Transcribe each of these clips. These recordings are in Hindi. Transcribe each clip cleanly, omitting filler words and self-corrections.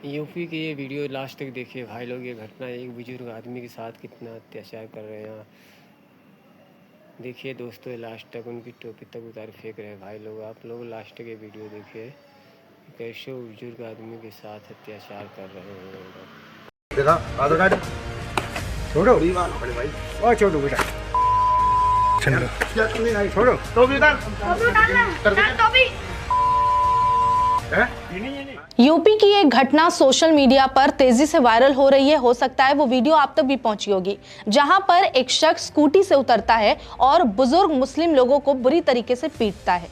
यूपी की ये वीडियो लास्ट तक देखिए भाई लोग। ये घटना एक बुजुर्ग आदमी के साथ कितना अत्याचार कर रहे हैं यहाँ। देखिए दोस्तों, लास्ट तक उनकी टोपी तक उतार फेंक रहे हैं भाई लोग। आप लोग लास्ट तक ये वीडियो देखिए, कैसे वो बुजुर्ग आदमी के साथ अत्याचार कर रहे हैं। देखा आधार कार्ड छोड़ो बड़े भाई और छोड़ो बेटा छोड़ो तो भी यूपी की एक घटना सोशल मीडिया पर तेजी से वायरल हो रही है। हो सकता है वो वीडियो आप तक भी पहुंची होगी, जहां पर एक शख्स स्कूटी से उतरता है और बुजुर्ग मुस्लिम लोगों को बुरी तरीके से पीटता है।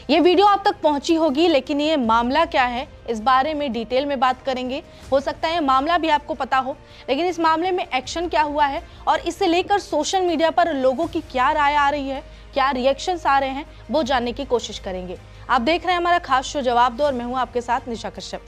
ये वीडियो आप तक पहुंची होगी, लेकिन ये मामला क्या है इस बारे में डिटेल में बात करेंगे। हो सकता है मामला भी आपको पता हो, लेकिन इस मामले में एक्शन क्या हुआ है और इसे लेकर सोशल मीडिया पर लोगों की क्या राय आ रही है, क्या रिएक्शंस आ रहे हैं, वो जानने की कोशिश करेंगे। आप देख रहे हैं हमारा खास शो जवाब दो और मैं हूं आपके साथ निशा कश्यप।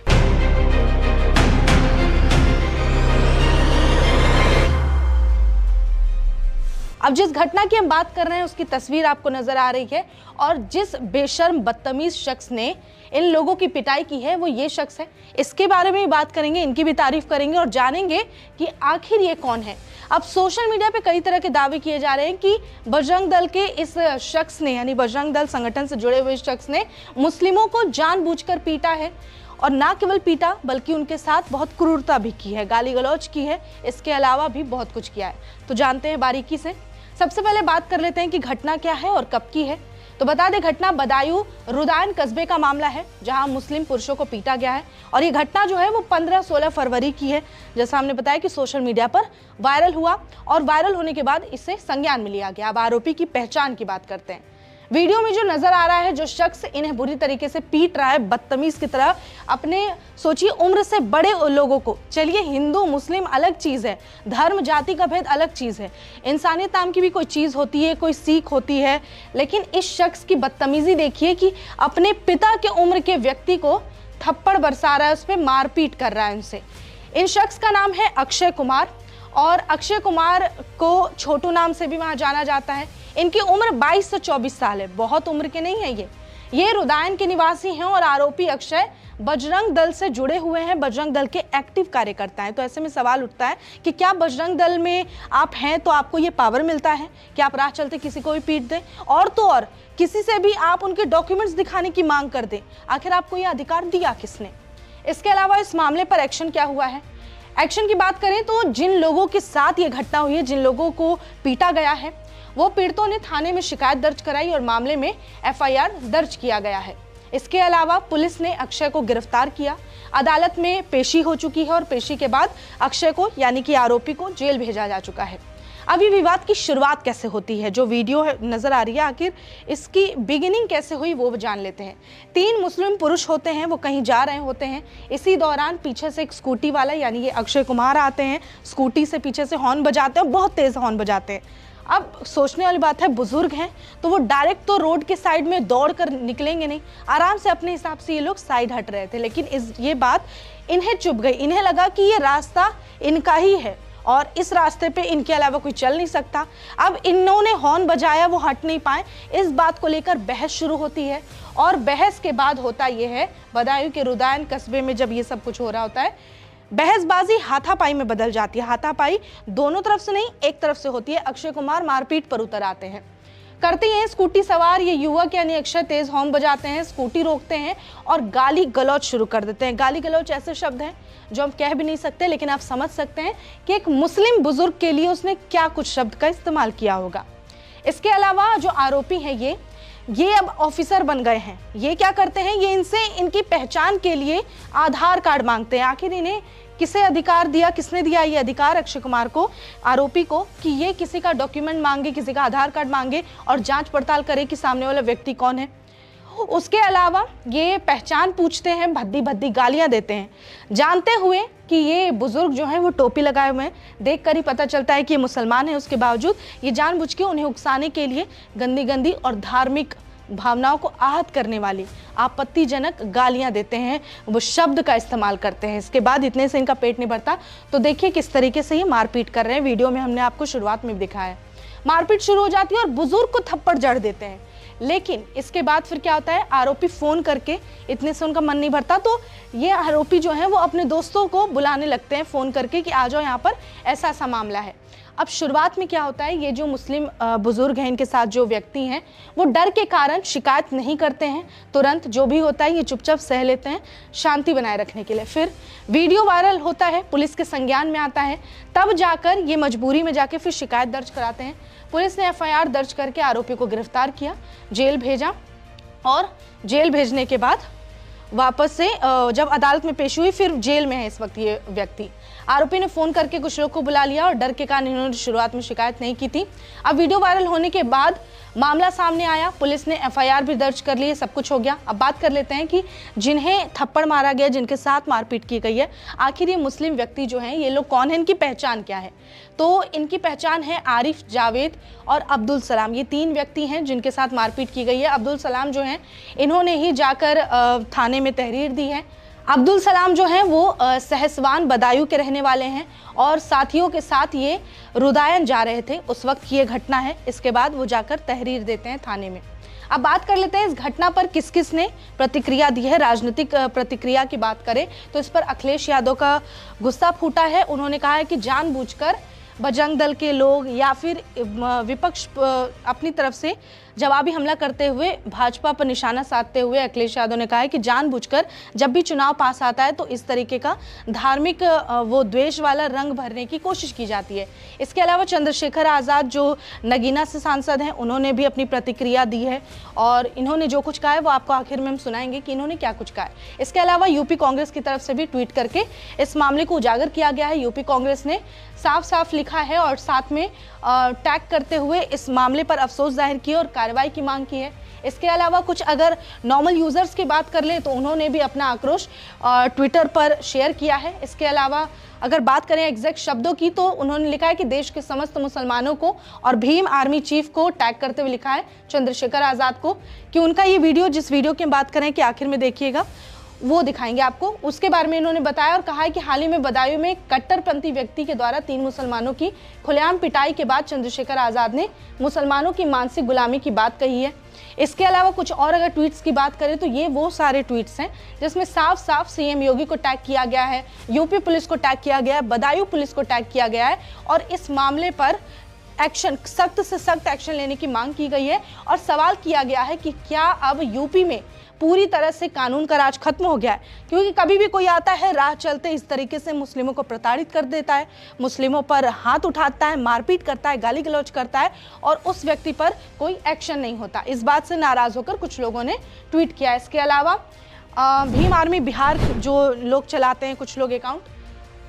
अब जिस घटना की हम बात कर रहे हैं उसकी तस्वीर आपको नजर आ रही है और जिस बेशर्म बदतमीज शख्स ने इन लोगों की पिटाई की है वो ये शख्स है। इसके बारे में भी बात करेंगे, इनकी भी तारीफ करेंगे और जानेंगे कि आखिर ये कौन है। अब सोशल मीडिया पे कई तरह के दावे किए जा रहे हैं कि बजरंग दल के इस शख्स ने, यानी बजरंग दल संगठन से जुड़े हुए शख्स ने मुस्लिमों को जानबूझकर पीटा है और ना केवल पीटा बल्कि उनके साथ बहुत क्रूरता भी की है, गाली गलौज की है, इसके अलावा भी बहुत कुछ किया है। तो जानते हैं बारीकी से। सबसे पहले बात कर लेते हैं कि घटना क्या है और कब की है। तो बता दें, घटना बदायूं रुदान कस्बे का मामला है, जहां मुस्लिम पुरुषों को पीटा गया है और ये घटना जो है वो 15-16 फरवरी की है। जैसा हमने बताया कि सोशल मीडिया पर वायरल हुआ और वायरल होने के बाद इसे संज्ञान में लिया गया। अब आरोपी की पहचान की बात करते हैं। वीडियो में जो नजर आ रहा है, जो शख्स इन्हें बुरी तरीके से पीट रहा है बदतमीज की तरह, अपने सोचिए उम्र से बड़े लोगों को। चलिए, हिंदू मुस्लिम अलग चीज है, धर्म जाति का भेद अलग चीज है, इंसानियत नाम की भी कोई चीज होती है, कोई सीख होती है, लेकिन इस शख्स की बदतमीजी देखिए कि अपने पिता के उम्र के व्यक्ति को थप्पड़ बरसा रहा है, उस पर मारपीट कर रहा है उनसे। इन शख्स का नाम है अक्षय कुमार और अक्षय कुमार को छोटू नाम से भी वहां जाना जाता है। इनकी उम्र 22 से 24 साल है, बहुत उम्र के नहीं है ये रुदायन के निवासी हैं और आरोपी अक्षय बजरंग दल से जुड़े हुए हैं, बजरंग दल के एक्टिव कार्यकर्ता हैं। तो ऐसे में सवाल उठता है कि क्या बजरंग दल में आप हैं तो आपको ये पावर मिलता है कि आप राह चलते किसी को भी पीट दें, और तो और किसी से भी आप उनके डॉक्यूमेंट्स दिखाने की मांग कर दें? आखिर आपको ये अधिकार दिया किसने? इसके अलावा इस मामले पर एक्शन क्या हुआ है? एक्शन की बात करें तो जिन लोगों के साथ ये घटना हुई है, जिन लोगों को पीटा गया है, वो पीड़ितों ने थाने में शिकायत दर्ज कराई और मामले में एफआईआर दर्ज किया गया है। इसके अलावा पुलिस ने अक्षय को गिरफ्तार किया, अदालत में पेशी हो चुकी है और पेशी के बाद अक्षय को, यानी कि आरोपी को, जेल भेजा जा चुका है। अब ये विवाद की शुरुआत कैसे होती है, जो वीडियो नजर आ रही है, आखिर इसकी बिगिनिंग कैसे हुई वो जान लेते हैं। 3 मुस्लिम पुरुष होते हैं, वो कहीं जा रहे होते हैं। इसी दौरान पीछे से एक स्कूटी वाला, यानी ये अक्षय कुमार आते हैं, स्कूटी से पीछे से हॉर्न बजाते हैं, बहुत तेज हॉर्न बजाते हैं। अब सोचने वाली बात है, बुजुर्ग हैं तो वो डायरेक्ट तो रोड के साइड में दौड़ कर निकलेंगे नहीं, आराम से अपने हिसाब से ये लोग साइड हट रहे थे। लेकिन ये बात इन्हें चुभ गई, इन्हें लगा कि ये रास्ता इनका ही है और इस रास्ते पे इनके अलावा कोई चल नहीं सकता। अब इन्होंने हॉर्न बजाया, वो हट नहीं पाए। इस बात को लेकर बहस शुरू होती है और बहस के बाद होता यह है, बदायूं के रुदायन कस्बे में जब ये सब कुछ हो रहा होता है, बहसबाजी हाथापाई में बदल जाती है। हाथापाई दोनों तरफ से नहीं, एक तरफ से होती है। अक्षय कुमार मारपीट पर उतर आते हैं, करते हैं स्कूटी सवार ये युवक यानी अक्षय तेज हॉर्न बजाते हैं, स्कूटी रोकते हैं और गाली गलौज शुरू कर देते हैं। गाली गलौज ऐसे शब्द हैं जो हम कह भी नहीं सकते, लेकिन आप समझ सकते हैं कि एक मुस्लिम बुजुर्ग के लिए उसने क्या कुछ शब्द का इस्तेमाल किया होगा। इसके अलावा जो आरोपी हैं ये अब ऑफिसर बन गए हैं। ये क्या करते हैं, ये इनसे इनकी पहचान के लिए आधार कार्ड मांगते हैं। आखिर इन्हें किसे अधिकार दिया, किसने दिया ये अधिकार अक्षय कुमार को, आरोपी को, कि ये किसी का डॉक्यूमेंट मांगे, किसी का आधार कार्ड मांगे और जांच पड़ताल करे कि सामने वाला व्यक्ति कौन है। उसके अलावा ये पहचान पूछते हैं, भद्दी भद्दी गालियां देते हैं, जानते हुए कि ये बुजुर्ग जो हैं वो टोपी लगाए हुए हैं। देखकर ही पता चलता है कि ये मुसलमान है, उसके बावजूद ये जानबूझ के उन्हें उकसाने के लिए गंदी गंदी और धार्मिक भावनाओं को आहत करने वाली आपत्तिजनक गालियां देते हैं, वो शब्द का इस्तेमाल करते हैं। इसके बाद इतने से इनका पेट नहीं भरता, तो देखिए किस तरीके से ये मारपीट कर रहे हैं। वीडियो में हमने आपको शुरुआत में भी दिखाया है। मारपीट शुरू हो जाती है और बुजुर्ग को थप्पड़ जड़ देते हैं, लेकिन इसके बाद फिर क्या होता है, आरोपी फोन करके, इतने से उनका मन नहीं भरता तो ये आरोपी जो है वो अपने दोस्तों को बुलाने लगते हैं फोन करके कि आ जाओ यहाँ पर, ऐसा ऐसा मामला है। अब शुरुआत में क्या होता है, ये जो मुस्लिम बुजुर्ग हैं, इनके साथ जो व्यक्ति हैं, वो डर के कारण शिकायत नहीं करते हैं तुरंत, जो भी होता है ये चुपचाप सह लेते हैं शांति बनाए रखने के लिए। फिर वीडियो वायरल होता है, पुलिस के संज्ञान में आता है, तब जाकर ये मजबूरी में जाके फिर शिकायत दर्ज कराते हैं। पुलिस ने FIR दर्ज करके आरोपी को गिरफ्तार किया, जेल भेजा, और जेल भेजने के बाद वापस से जब अदालत में पेश हुई, फिर जेल में है इस वक्त ये व्यक्ति। आरोपी ने फोन करके कुछ लोग को बुला लिया और डर के कारण इन्होंने शुरुआत में शिकायत नहीं की थी। अब वीडियो वायरल होने के बाद मामला सामने आया, पुलिस ने FIR भी दर्ज कर ली, सब कुछ हो गया। अब बात कर लेते हैं कि जिन्हें थप्पड़ मारा गया, जिनके साथ मारपीट की गई है, आखिर ये मुस्लिम व्यक्ति जो हैं, ये लोग कौन है, इनकी पहचान क्या है। तो इनकी पहचान है आरिफ, जावेद और अब्दुल सलाम। ये 3 व्यक्ति हैं जिनके साथ मारपीट की गई है। अब्दुल सलाम जो हैं, इन्होंने ही जाकर थाने में तहरीर दी है। अब्दुल सलाम जो हैं वो सहसवान बदायूं के रहने वाले हैं और साथियों के साथ ये रुदायन जा रहे थे, उस वक्त की ये घटना है। इसके बाद वो जाकर तहरीर देते हैं थाने में। अब बात कर लेते हैं इस घटना पर किस किस ने प्रतिक्रिया दी है। राजनीतिक प्रतिक्रिया की बात करें तो इस पर अखिलेश यादव का गुस्सा फूटा है। उन्होंने कहा है कि जानबूझकर बजरंग दल के लोग या फिर विपक्ष अपनी तरफ से जवाबी हमला करते हुए भाजपा पर निशाना साधते हुए अखिलेश यादव ने कहा है कि जानबूझकर जब भी चुनाव पास आता है तो इस तरीके का धार्मिक वो द्वेष वाला रंग भरने की कोशिश की जाती है। इसके अलावा चंद्रशेखर आज़ाद जो नगीना से सांसद हैं, उन्होंने भी अपनी प्रतिक्रिया दी है और इन्होंने जो कुछ कहा है वो आपको आखिर में हम सुनाएंगे कि इन्होंने क्या कुछ कहा है। इसके अलावा यूपी कांग्रेस की तरफ से भी ट्वीट करके इस मामले को उजागर किया गया है। यूपी कांग्रेस ने साफ साफ लिखा है और साथ में टैग करते हुए इस मामले पर अफसोस जाहिर किया और कार्रवाई की मांग की है। इसके अलावा कुछ अगर नॉर्मल यूजर्स की बात कर ले तो उन्होंने भी अपना आक्रोश ट्विटर पर शेयर किया है। इसके अलावा अगर बात करें एग्जैक्ट शब्दों की तो उन्होंने लिखा है कि देश के समस्त मुसलमानों को और भीम आर्मी चीफ को टैग करते हुए लिखा है, चंद्रशेखर आज़ाद को, कि उनका ये वीडियो, जिस वीडियो की हम बात करें कि आखिर में देखिएगा, वो दिखाएंगे आपको, उसके बारे में इन्होंने बताया और कहा है कि हाल ही में बदायूं में कट्टरपंथी व्यक्ति के द्वारा 3 मुसलमानों की खुलेआम पिटाई के बाद चंद्रशेखर आज़ाद ने मुसलमानों की मानसिक गुलामी की बात कही है। इसके अलावा कुछ और अगर ट्वीट्स की बात करें तो ये वो सारे ट्वीट्स हैं जिसमें साफ साफ सीएम योगी को टैग किया गया है, यूपी पुलिस को टैग किया गया है, बदायूं पुलिस को टैग किया गया है और इस मामले पर एक्शन, सख्त से सख्त एक्शन लेने की मांग की गई है और सवाल किया गया है कि क्या अब यूपी में पूरी तरह से कानून का राज खत्म हो गया है। क्योंकि कभी भी कोई आता है राह चलते इस तरीके से मुस्लिमों को प्रताड़ित कर देता है, मुस्लिमों पर हाथ उठाता है, मारपीट करता है, गाली गलौज करता है और उस व्यक्ति पर कोई एक्शन नहीं होता। इस बात से नाराज होकर कुछ लोगों ने ट्वीट किया। इसके अलावा भीम आर्मी बिहार जो लोग चलाते हैं, कुछ लोग अकाउंट,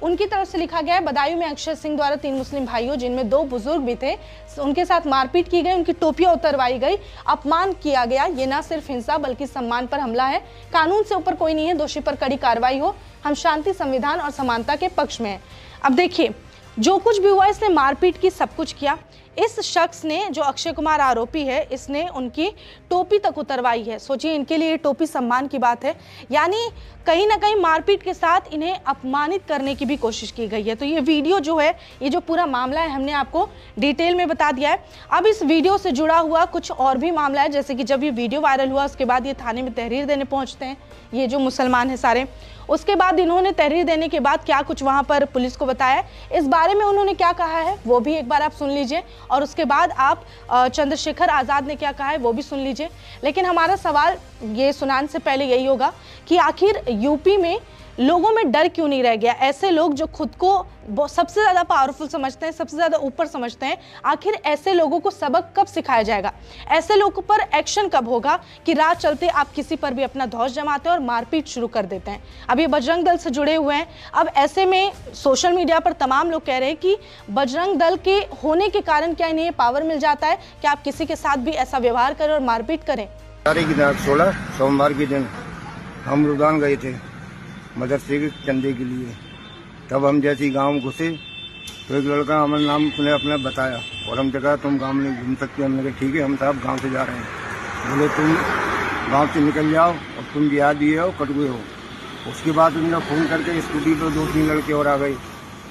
उनकी तरफ से लिखा गया है, बदायूं में अक्षय सिंह द्वारा 3 मुस्लिम भाइयों जिनमें 2 बुजुर्ग भी थे, उनके साथ मारपीट की गई, उनकी टोपियां उतरवाई गई, अपमान किया गया। ये ना सिर्फ हिंसा बल्कि सम्मान पर हमला है। कानून से ऊपर कोई नहीं है, दोषी पर कड़ी कार्रवाई हो। हम शांति, संविधान और समानता के पक्ष में हैं। अब देखिए, जो कुछ भी हुआ, इसने मारपीट की, सब कुछ किया। इस शख्स ने, जो अक्षय कुमार आरोपी है, इसने उनकी टोपी तक उतरवाई है। सोचिए, इनके लिए टोपी सम्मान की बात है, यानी कहीं ना कहीं मारपीट के साथ इन्हें अपमानित करने की भी कोशिश की गई है। तो ये वीडियो जो है, ये जो पूरा मामला है, हमने आपको डिटेल में बता दिया है। अब इस वीडियो से जुड़ा हुआ कुछ और भी मामला है, जैसे कि जब ये वीडियो वायरल हुआ उसके बाद ये थाने में तहरीर देने पहुंचते हैं, ये जो मुसलमान है सारे। उसके बाद इन्होंने तहरीर देने के बाद क्या कुछ वहां पर पुलिस को बताया, इस बारे में उन्होंने क्या कहा है वो भी एक बार आप सुन लीजिए और उसके बाद आप चंद्रशेखर आज़ाद ने क्या कहा है वो भी सुन लीजिए। लेकिन हमारा सवाल ये सुनाने से पहले यही होगा कि आखिर यूपी में लोगों में डर क्यों नहीं रह गया। ऐसे लोग जो खुद को सबसे ज़्यादा पावरफुल समझते हैं, सबसे ज़्यादा ऊपर समझते हैं, आखिर ऐसे लोगों को सबक कब सिखाया जाएगा, ऐसे लोगों पर एक्शन कब होगा कि राह चलते आप किसी पर भी अपना धौंस जमाते हैं और मारपीट शुरू कर देते हैं। अब ये बजरंग दल से जुड़े हुए हैं। अब ऐसे में सोशल मीडिया पर तमाम लोग कह रहे हैं कि बजरंग दल के होने के कारण क्या इन्हें पावर मिल जाता है कि आप किसी के साथ भी ऐसा व्यवहार करें और मारपीट करें। 16 सोमवार के दिन हम रुदान गए थे मदरसे के चंदे के लिए। तब हम जैसे ही गाँव घुसे तो एक लड़का हमारा नाम उसने अपना बताया और हमसे कहा तुम गाँव में घूम सकते हो। हमने कहा ठीक है, हम साहब गाँव से जा रहे हैं। बोले तुम गाँव से निकल जाओ और तुम बिहार दिए हो, कटुए हो। उसके बाद उन्होंने फ़ोन करके स्कूटी पर 2-3 लड़के और आ गए।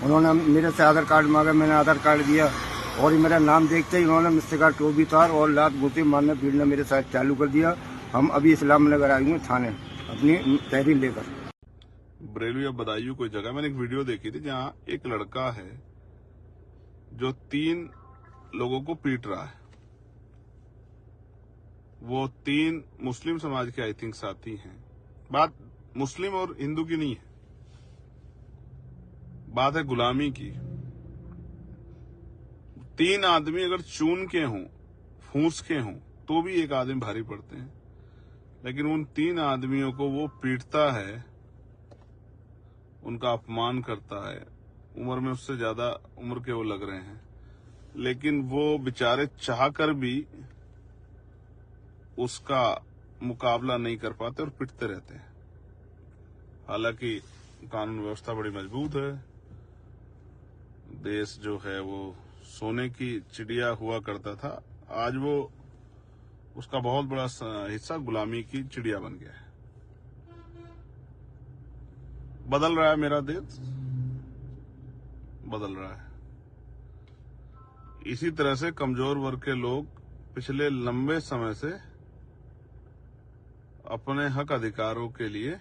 उन्होंने मेरे से आधार कार्ड मांगा, मैंने आधार कार्ड दिया। और मेरा नाम देखते ही उन्होंने मुझसे कहा टोपी उतार और लात घूसे मारना पीटना मेरे साथ चालू कर दिया। हम अभी इस्लाम नगर आए हुए थाने अपनी तहरीर लेकर। बरेली या बदायूं कोई जगह मैंने एक वीडियो देखी थी जहां एक लड़का है जो 3 लोगों को पीट रहा है। वो 3 मुस्लिम समाज के आई थिंक साथी हैं। बात मुस्लिम और हिंदू की नहीं है, बात है गुलामी की। 3 आदमी अगर चून के हों, फूस के हों, तो भी एक आदमी भारी पड़ते हैं, लेकिन उन 3 आदमियों को वो पीटता है, उनका अपमान करता है। उम्र में उससे ज्यादा उम्र के वो लग रहे हैं, लेकिन वो बेचारे चाहकर भी उसका मुकाबला नहीं कर पाते और पिटते रहते हैं। हालांकि कानून व्यवस्था बड़ी मजबूत है, देश जो है वो सोने की चिड़िया हुआ करता था, आज वो उसका बहुत बड़ा हिस्सा गुलामी की चिड़िया बन गया है। बदल रहा है मेरा देश, बदल रहा है। इसी तरह से कमजोर वर्ग के लोग पिछले लंबे समय से अपने हक अधिकारों के लिए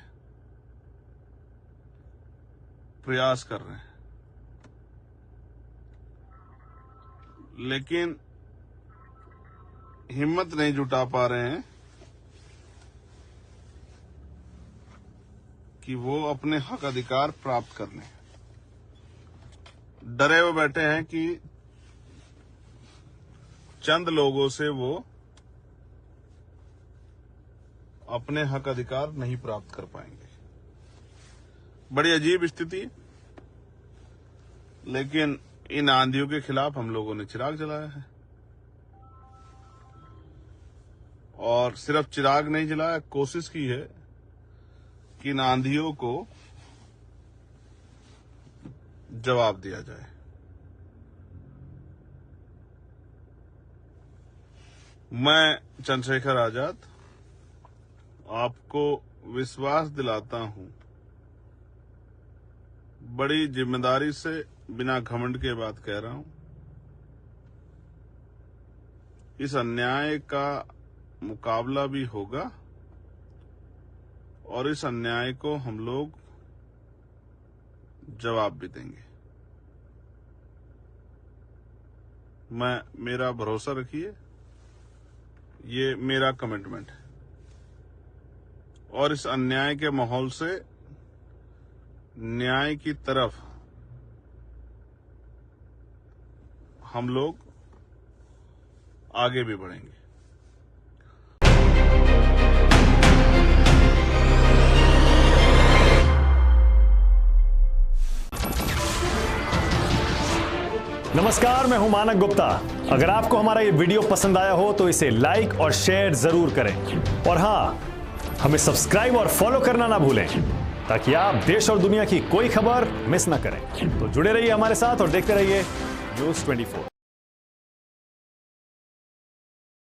प्रयास कर रहे हैं, लेकिन हिम्मत नहीं जुटा पा रहे हैं कि वो अपने हक अधिकार प्राप्त कर लें। डरे हुए बैठे हैं कि चंद लोगों से वो अपने हक अधिकार नहीं प्राप्त कर पाएंगे। बड़ी अजीब स्थिति है, लेकिन इन आंधियों के खिलाफ हम लोगों ने चिराग जलाया है। और सिर्फ चिराग नहीं जलाया, कोशिश की है कि इन आंधियों को जवाब दिया जाए। मैं चंद्रशेखर आजाद आपको विश्वास दिलाता हूं, बड़ी जिम्मेदारी से, बिना घमंड के बात कह रहा हूं, इस अन्याय का मुकाबला भी होगा और इस अन्याय को हम लोग जवाब भी देंगे। मेरा भरोसा रखिए, ये मेरा कमिटमेंट है। और इस अन्याय के माहौल से न्याय की तरफ हम लोग आगे भी बढ़ेंगे। नमस्कार, मैं हूं मानक गुप्ता। अगर आपको हमारा ये वीडियो पसंद आया हो तो इसे लाइक और शेयर जरूर करें, और हां, हमें सब्सक्राइब और फॉलो करना ना भूलें ताकि आप देश और दुनिया की कोई खबर मिस ना करें। तो जुड़े रहिए हमारे साथ और देखते रहिए न्यूज़ 24।